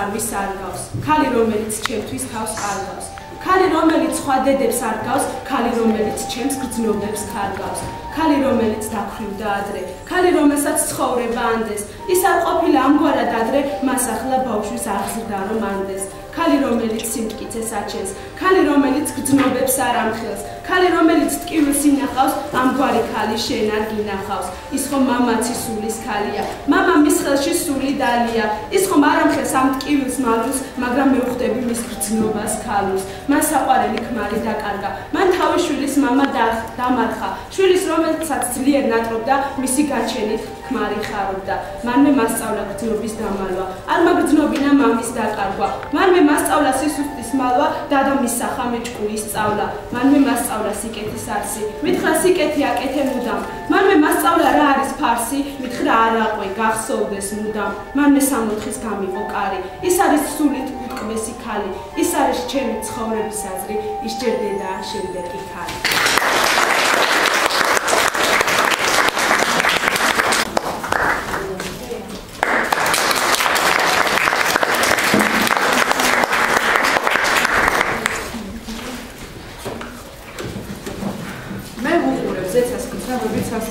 ვის არ გავს, ქალი რომელიც ჩემთვის თავს არ გავს, ქალი რომელიც სხვა დედებს არ გავს, ქალი რომელიც ჩემს გრძნობებს ხარგავს, ქალი რომელიც დაქვრივდა ადრე, ქალი რომელსაც ცხოვრება ანდეს, ის არ ყოფილა ამგვარად ადრე, მას ახლა ბავშვის არ გზრდა რომ ანდეს, ქალი რომელიც სიმტკიცეს აჩენს, ქალი რომელიც გრძნობებს არ ამხელს, ქალი რომელიც ტკივილს ინახავს, ამგვარი ქალი შენ არ გინახავს, ის ხომ მამაცი სულის ქალია, მამა მის ხელში სული დალია, ის ხომ არ ამხელს ამ ტკივილს მალულს, მაგრამ მე ვხვდები მის გრძნობას ქალულს, მან საყვარელი ქმარი დაკარგა, მან თავის შვილის მამა დამარხა, შვილის რომელსაც ძლიერ ნატრობდა, მისი გაჩენით ქმარი ხარობდა, მანვე მასწავლა გრძნობის დამალვა, არ მაგრძნობინა მამის დაკარგვა, მანვე მასწავლა სისუსტის მალვა, დადა მისახა მეჭკური სწავლა, მანვე მასწავლა სიკეთის არსი, მითხრა სიკეთი აკეთე მუდამ, მანვე მასწავლა რა არის ფარსი, მითხრა არაყვე, გახსოვდეს მუდამ, მანვე 64-ის გამიღო კარი, ის არის სულით უტკბესი ქალი, ის არის ჩემი ცხოვრების აზრი, ის ჯერ დედაა, შემდეგი ქალი. მე ვუყურებ ზეცას, ვისაც